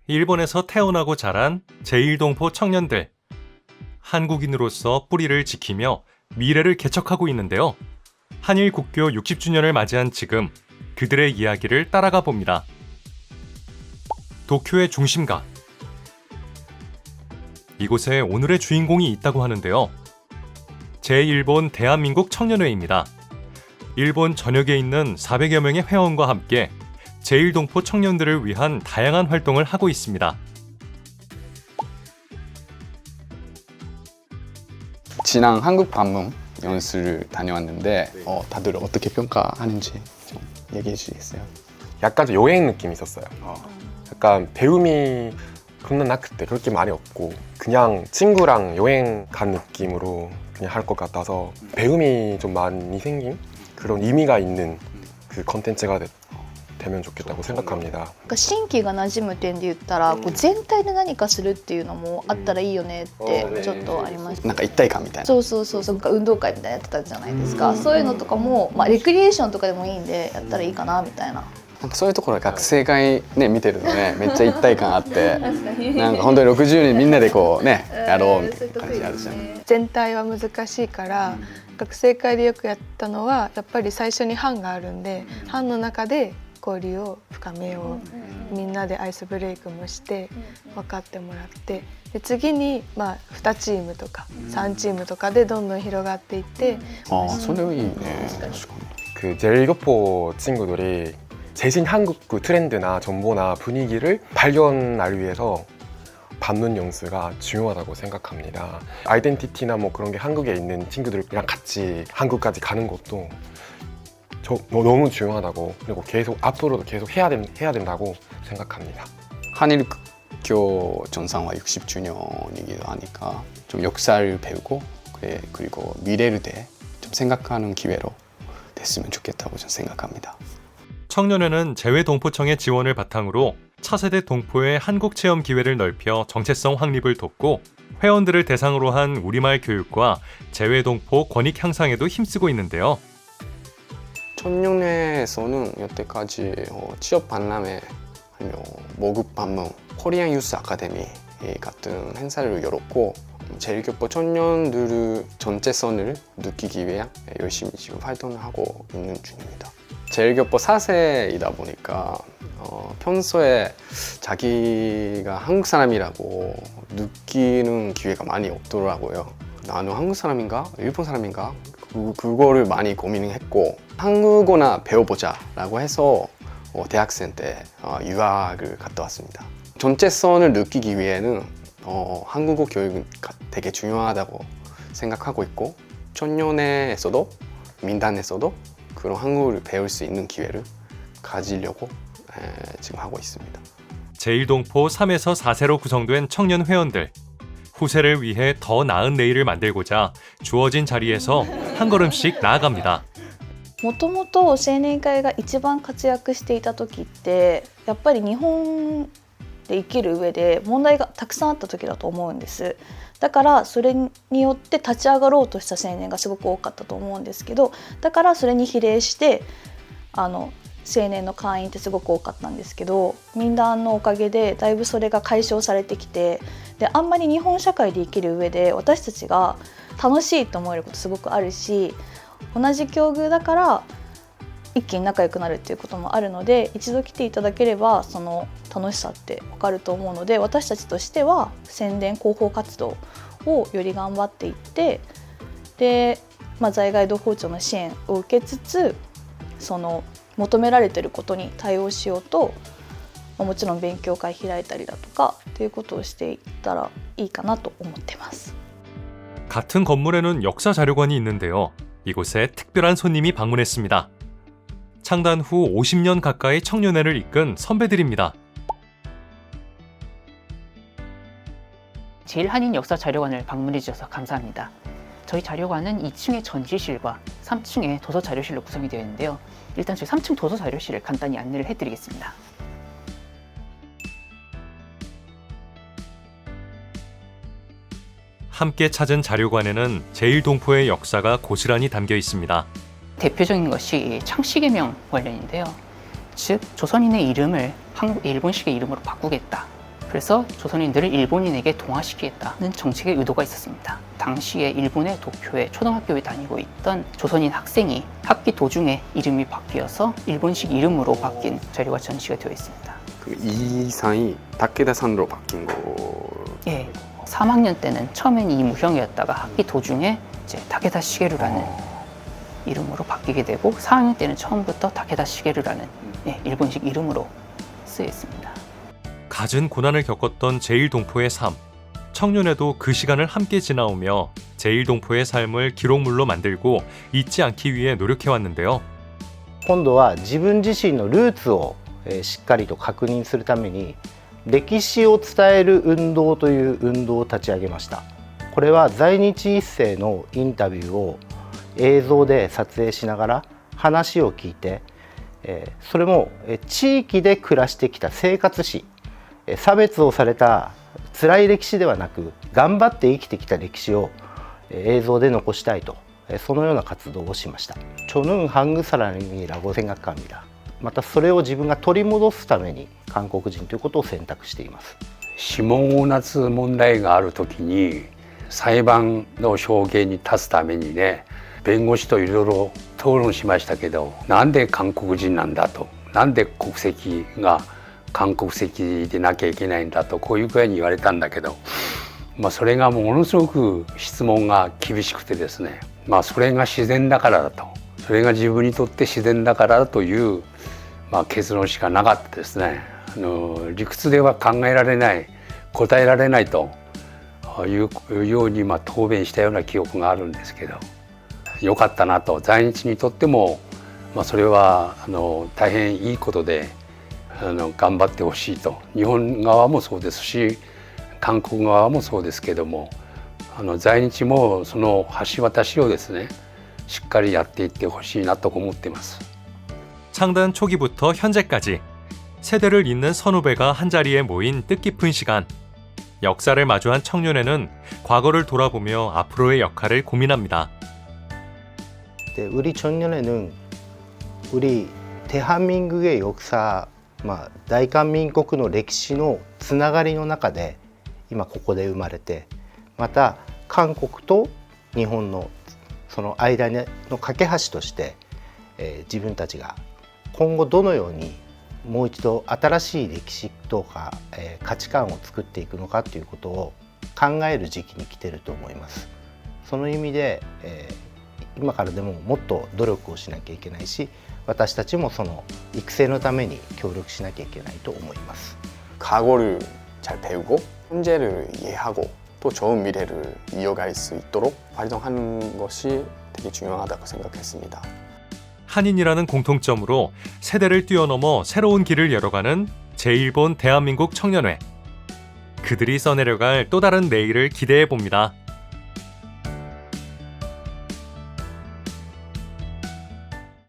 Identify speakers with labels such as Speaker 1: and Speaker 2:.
Speaker 1: 일본에서 태어나고 자란 제1동포 청년들. 한국인으로서 뿌리를 지키며 미래를 개척하고 있는데요. 한일 국교 60주년을 맞이한 지금 그들의 이야기를 따라가 봅니다. 도쿄의 중심가. 이곳에 오늘의 주인공이 있다고 하는데요. 제1본 대한민국 청년회입니다. 일본 전역에 있는 400여 명의 회원과 함께 제1동포 청년들을 위한 다양한 활동을 하고 있습니다.
Speaker 2: 지난 한국 방문 연수를 다녀왔는데 다들 어떻게 평가하는지 좀 얘기해 주시겠어요?
Speaker 3: 약간 좀 여행 느낌이 있었어요. 약간 배움이 그런 나 그때 그렇게 많이 없고 그냥 친구랑 여행 간 느낌으로 그냥 할 것 같아서 배움이 좀 많이 생긴 그런 의미가 있는 그 컨텐츠가 되면 좋겠다고 생각합니다.
Speaker 4: 新規が馴染む点で言ったら、こう全体で何かするっていうのもあったらいいよねってちょっとありました。
Speaker 2: なんか一体感みたいな。
Speaker 4: そうそうそうそう、運動会みたいなのやってたじゃないですか。そういうのとかも、レクリエーションとかでもいいんでやったらいいかなみたいな。
Speaker 2: なんかそういうところ学生会ね見てるとねめっちゃ一体感あってなんか本当に60人みんなでこうねやろうみたいな感じあるじゃん。
Speaker 5: 全体は難しいから、学生会でよくやったのはやっぱり最初に班があるんで、班の中で交流を深めよう、みんなでアイスブレイクもして分かってもらって、で次に2チームとか3チームとかでどんどん広がっていって、
Speaker 2: それはいいね。確かに。
Speaker 3: 그 제1교포 친구들이 최신 한국 그 트렌드나 정보나 분위기를 발견하기 위해서 받는 연수가 중요하다고 생각합니다. 아이덴티티나 뭐 그런 게 한국에 있는 친구들이랑 같이 한국까지 가는 것도 너무 중요하다고, 그리고 계속 앞으로도 계속 해야 된다고 생각합니다.
Speaker 2: 한일 국교 전상화 60주년이기도 하니까 좀 역사를 배우고 그리고 미래를 대해 좀 생각하는 기회로 됐으면 좋겠다고 저는 생각합니다.
Speaker 1: 청년회는 재외동포청의 지원을 바탕으로 차세대 동포의 한국 체험 기회를 넓혀 정체성 확립을 돕고 회원들을 대상으로 한 우리말 교육과 재외동포 권익 향상에도 힘쓰고 있는데요.
Speaker 2: 청년회에서는 여태까지 취업 박람회 아니면 모국 방문, 코리안 유스 아카데미 같은 행사를 열었고 제1교포 청년들의 정체성을 느끼기 위해 열심히 지금 활동을 하고 있는 중입니다. 제1교포 4세이다 보니까 평소에 자기가 한국 사람이라고 느끼는 기회가 많이 없더라고요. 나는 한국 사람인가? 일본 사람인가? 그거를 많이 고민을 했고 한국어나 배워보자 라고 해서 대학생 때 유학을 갔다 왔습니다. 정체성을 느끼기 위해는 한국어 교육은 되게 중요하다고 생각하고 있고 청년회에서도 민단에서도 그런 한국어를 배울 수 있는 기회를 가지려고 지금 하고 있습니다.
Speaker 1: 제1동포 3에서 4세로 구성된 청년 회원들. 후세를 위해 더 나은 내일을 만들고자 주어진 자리에서 한 걸음씩 나아갑니다.
Speaker 4: もともと青年会が一番活躍していた時ってやっぱり日本で生きる上で問題がたくさんあった時だと思うんです。だからそれによって立ち上がろうとした青年がすごく多かったと思うんですけど、だからそれに比例して青年の会員ってすごく多かったんですけど、民団のおかげでだいぶそれが解消されてきて、であんまり日本社会で生きる上で私たちが楽しいと思えることすごくあるし、同じ境遇だから一気に仲良くなるっていうこともあるので、一度来ていただければその楽しさって分かると思うので、私たちとしては宣伝広報活動をより頑張っていって、で、在外同胞庁の支援を受けつつその求められていることに対応しようと、もちろん勉強会開いたりだとかっていうことをしていったらいいかなと思ってます。
Speaker 1: 같은 건물에는 역사 자료관이 있는데요. 이곳에 특별한 손님이 방문했습니다. 창단 후 50년 가까이 청년회를 이끈 선배들입니다.
Speaker 6: 제1한인 역사 자료관을 방문해 주셔서 감사합니다. 저희 자료관은 2층의 전시실과 3층의 도서 자료실로 구성이 되어 있는데요. 일단 저희 3층 도서 자료실을 간단히 안내를 해드리겠습니다.
Speaker 1: 함께 찾은 자료관에는 제1동포의 역사가 고스란히 담겨 있습니다.
Speaker 6: 대표적인 것이 창씨개명 관련인데요. 즉 조선인의 이름을 일본식의 이름으로 바꾸겠다 그래서 조선인들을 일본인에게 동화시키겠다는 정책의 의도가 있었습니다. 당시에 일본의 도쿄의 초등학교에 다니고 있던 조선인 학생이 학기 도중에 이름이 바뀌어서 일본식 이름으로 바뀐 자료가 전시가 되어 있습니다.
Speaker 2: 그 이상이 다케다산으로 바뀐 거.
Speaker 6: 예, 3학년 때는 처음엔 이무형이었다가 학기 도중에 이제 다케다 시게루라는 이름으로 바뀌게 되고 4학년 때는 처음부터 다케다 시게루라는 일본식 이름으로 쓰여 있습니다.
Speaker 1: 갖은 고난을 겪었던 제일동포의 삶. 청년회도 그 시간을 함께 지나오며 제일동포의 삶을 기록물로 만들고 잊지 않기 위해 노력해왔는데요.
Speaker 7: 今度は自分自身のルーツをしっかりと確認するために歴史を伝える運動という運動を立ち上げました。これは在日一世のインタビューを映像で撮影しながら話を聞いて、それも地域で暮らしてきた生活史、差別をされた辛い歴史ではなく頑張って生きてきた歴史を映像で残したいと、そのような活動をしました。저는 한국 사람이라고 생각합니다。またそれを自分が取り戻すために韓国人ということを選択しています。
Speaker 8: 指紋をなつ問題があるときに裁判の証言に立つためにね、弁護士といろいろ討論しましたけど、なんで韓国人なんだと、なんで国籍が韓国籍でなきゃいけないんだと、こういう具合に言われたんだけど、それがものすごく質問が厳しくてですね、それが自然だからだと、それが自分にとって自然だからだという結論しかなかったですね。理屈では考えられない、答えられないというように答弁したような記憶があるんですけど、よかったなと、在日にとってもそれは大変いいことで頑張ってほしいと、日本側もそうですし韓国側もそうですけども、在日もその橋渡しをですね、しっかりやっていってほしいなと思っています。
Speaker 1: 창단 초기부터 현재까지 세대를 잇는 선후배가 한자리에 모인 뜻깊은 시간. 역사를 마주한 청년회는 과거를 돌아보며 앞으로의 역할을 고민합니다.
Speaker 7: 네, 우리 청년회는 우리 대한민국의 역사, 大韓民国の歴史のつながりの中で今ここで生まれて、また韓国と日本のその間の架け橋として、自分たちが今後どのようにもう一度新しい歴史とか、価値観を作っていくのかということを考える時期に来ていると思います。その意味で、今からでももっと努力をしなきゃいけないし、私たちもその育成のために協力しなきゃいけないと思います。
Speaker 2: 과거를 잘 배우고 현재를 이해하고 또 좋은 미래를 이어갈 수 있도록 활동하는 것이 되게 중요하다고 생각했습니다.
Speaker 1: 한인이라는 공통점으로 세대를 뛰어넘어 새로운 길을 열어가는 제1본 대한민국 청년회. 그들이 써내려갈 또 다른 내일을 기대해 봅니다.